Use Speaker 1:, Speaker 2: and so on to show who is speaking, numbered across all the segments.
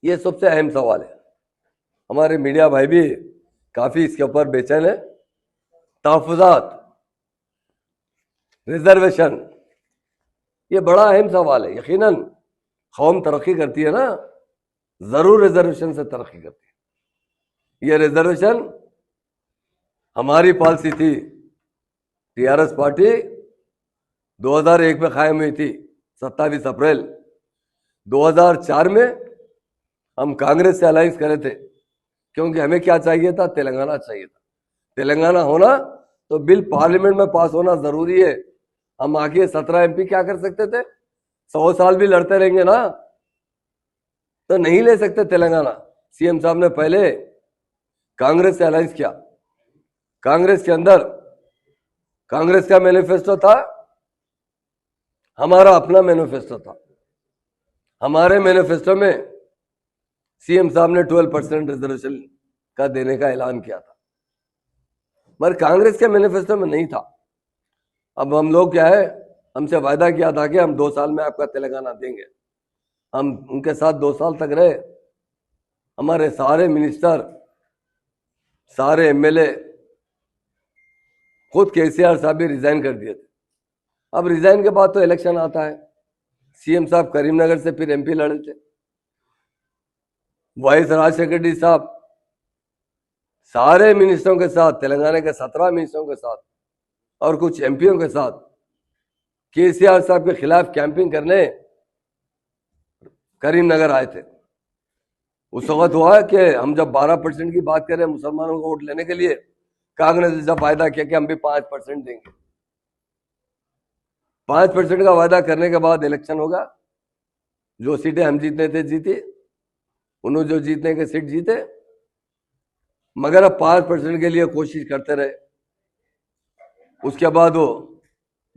Speaker 1: ये सबसे अहम सवाल है। हमारे मीडिया भाई भी काफी इसके ऊपर बेचैन है। तहफ़्फ़ुज़ात, रिजर्वेशन, ये बड़ा अहम सवाल है। यकीनन कौम तरक्की करती है ना, जरूर रिजर्वेशन से तरक्की करती है। ये रिजर्वेशन हमारी पॉलिसी थी। टीआरएस पार्टी 2001 में कायम हुई थी, 27 अप्रैल 2004 में हम कांग्रेस से अलायंस करे थे, क्योंकि हमें क्या चाहिए था? तेलंगाना चाहिए था। तेलंगाना होना तो बिल पार्लियामेंट में पास होना जरूरी है। हम आगे 17 एमपी क्या कर सकते थे? 100 साल भी लड़ते रहेंगे ना तो नहीं ले सकते तेलंगाना। सीएम साहब ने पहले कांग्रेस से अलायंस किया। कांग्रेस के अंदर कांग्रेस का मैनिफेस्टो था, हमारा अपना मैनिफेस्टो था। हमारे मैनिफेस्टो में सीएम साहब ने 12% रिजर्वेशन का देने का ऐलान किया था, मगर कांग्रेस के मैनिफेस्टो में नहीं था। अब हम लोग क्या है, हमसे वायदा किया था कि हम 2 साल में आपका तेलंगाना देंगे। हम उनके साथ 2 साल तक रहे। हमारे सारे मिनिस्टर, सारे एमएलए, खुद केसीआर साहब भी रिजाइन कर दिए थे। अब रिजाइन के बाद तो इलेक्शन आता है। सीएम साहब करीमनगर से फिर एमपी लड़े थे। वाइस राजशेखर रेड्डी साहब सारे मिनिस्टरों के साथ, तेलंगाना के 17 मिनिस्टरों के साथ और कुछ एमपीओ के साथ केसीआर साहब के खिलाफ कैंपिंग करने करीमनगर आए थे। उस वक्त हुआ कि हम जब 12% की बात करें मुसलमानों को वोट लेने के लिए, कांग्रेस ने जब वायदा किया कि हम भी 5% देंगे। 5% का वायदा करने के बाद इलेक्शन होगा। जो सीटें हम जीतने थे जीती, उन्होंने जो जीतने के सीट जीते, मगर अब 5% के लिए कोशिश करते रहे। उसके बाद वो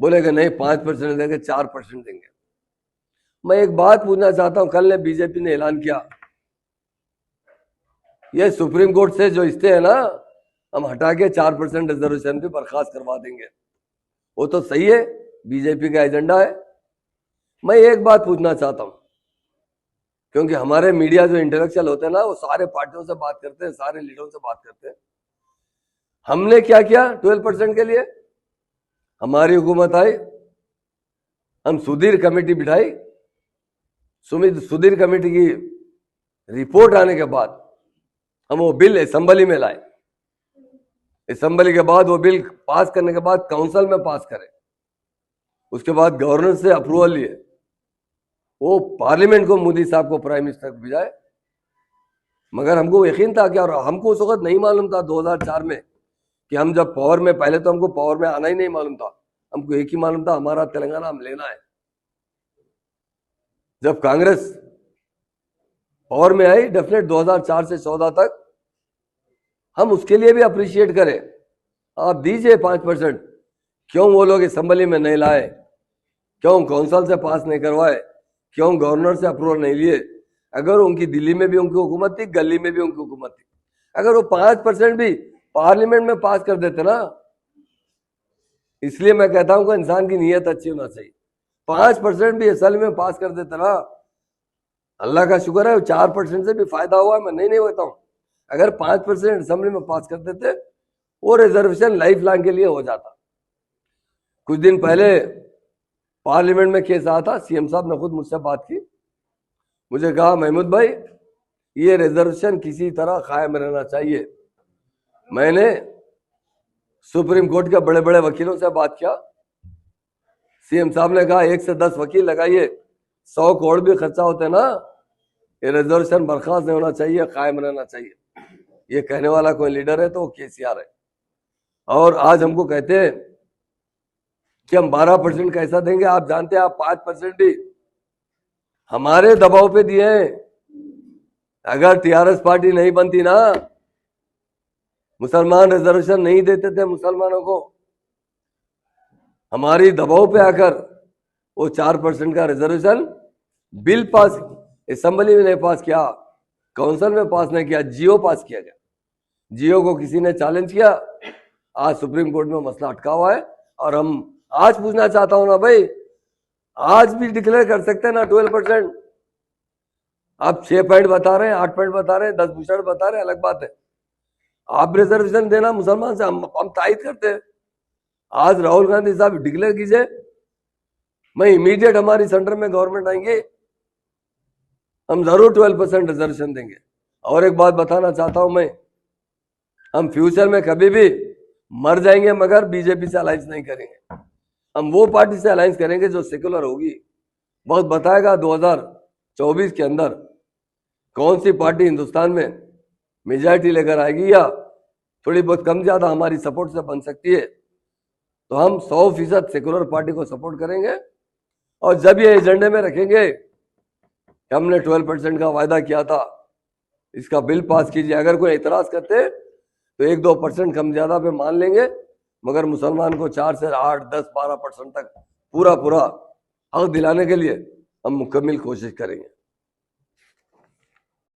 Speaker 1: बोले कि नहीं 5% देंगे, 4% देंगे। मैं एक बात पूछना चाहता हूं, कल ने बीजेपी ने ऐलान किया ये सुप्रीम कोर्ट से जो स्टे है ना, हम हटा के 4% रिजर्वेशन भी बर्खास्त करवा देंगे। वो तो सही है, बीजेपी का एजेंडा है। मैं एक बात पूछना चाहता हूं, क्योंकि हमारे मीडिया जो इंटेलेक्चुअल होते हैं ना, वो सारे पार्टियों से बात करते हैं, सारे लीडरों से बात करते हैं। हमने क्या किया 12% के लिए? हमारी हुकूमत आई, हम सुधीर कमेटी बिठाई। सुधीर कमेटी की रिपोर्ट आने के बाद हम वो बिल असेंबली में लाए। असेंबली के बाद वो बिल पास करने के बाद काउंसिल में पास करें, उसके बाद गवर्नर से अप्रूवल लिए, वो पार्लियामेंट को मोदी साहब को प्राइम मिनिस्टर को भिजाए। मगर हमको यकीन था कि, और हमको उस वक्त नहीं मालूम था 2004 में कि हम जब पावर में, पहले तो हमको पावर में आना ही नहीं मालूम था। हमको एक ही मालूम था, हमारा तेलंगाना हम लेना है। जब कांग्रेस पावर में आई डेफिनेट 2004 से 14 तक, हम उसके लिए भी अप्रिशिएट करें। आप दीजिए 5%। क्यों वो लोग असेंबली में नहीं लाए? क्यों काउंसिल से पास नहीं करवाए? क्यों गवर्नर से अप्रूवल नहीं लिए? अगर उनकी दिल्ली में भी उनकी हुकूमत थी, गली में भी उनकी हुकूमत थी, अगर वो 5% भी पार्लियामेंट में पास कर देते ना, इसलिए मैं कहता हूं कि इंसान की नीयत अच्छी होना चाहिए। 5% भी असल में पास कर देते ना, अल्लाह का शुक्र है 4% से भी फायदा हुआ। मैं नहीं कहता हूं, अगर 5% असेंबली में पास कर देते, वो रिजर्वेशन लाइफ लॉन्ग के लिए हो जाता। कुछ दिन पहले पार्लियामेंट में केस आया था, सीएम साहब ने खुद मुझसे बात की, मुझे कहा महमूद भाई ये रिजर्वेशन किसी तरह कायम रहना चाहिए। मैंने सुप्रीम कोर्ट के बड़े बड़े वकीलों से बात किया। सीएम साहब ने कहा 1 से 10 वकील लगाइए, 100 करोड़ भी खर्चा होते ना, ये रिजर्वेशन बर्खास्त नहीं होना चाहिए, कायम रहना चाहिए। ये कहने वाला कोई लीडर है तो वो केसीआर है। और आज हमको कहते हैं कि हम 12% कैसा देंगे? आप जानते हैं, आप 5% भी हमारे दबाव पे दिए हैं। अगर टीआरएस पार्टी नहीं बनती ना, मुसलमान रिजर्वेशन नहीं देते थे मुसलमानों को। हमारी दबाव पे आकर वो 4% का रिजर्वेशन बिल पास, असेंबली में नहीं पास किया, काउंसिल में पास नहीं किया, जियो पास किया गया। जियो को किसी ने चैलेंज किया, आज सुप्रीम कोर्ट में मसला अटका हुआ है। और हम आज पूछना चाहता हूं ना भाई, आज भी डिक्लेयर कर सकते हैं ना 12%? आप 6 पॉइंट बता रहे हैं, 8 पॉइंट बता रहे हैं, 10 भूषण बता रहे हैं, अलग बात है। आप रिजर्वेशन देना मुसलमान से, हम तायद करते हैं। आज राहुल गांधी साहब डिक्लेयर कीजिए, मैं इमीडिएट हमारी सेंटर में गवर्नमेंट आएंगे, हम जरूर 12% रिजर्वेशन देंगे। और एक बात बताना चाहता हूं मैं, हम फ्यूचर में कभी भी मर जाएंगे मगर बीजेपी से अलायंस नहीं करेंगे। हम वो पार्टी से अलायंस करेंगे जो सेकुलर होगी। बहुत बताएगा 2024 के अंदर कौन सी पार्टी हिंदुस्तान में मेजॉरिटी लेकर आएगी या थोड़ी बहुत कम ज्यादा हमारी सपोर्ट से बन सकती है। तो हम 100% सेकुलर पार्टी को सपोर्ट करेंगे। और जब ये एजेंडे में रखेंगे कि हमने 12% का वायदा किया था, इसका बिल पास कीजिए, अगर कोई एतराज करते तो 1-2% कम ज्यादा पे मान लेंगे, मगर मुसलमान को 4 से 8, 10, 12% तक पूरा हक दिलाने के लिए हम मुकम्मल कोशिश करेंगे।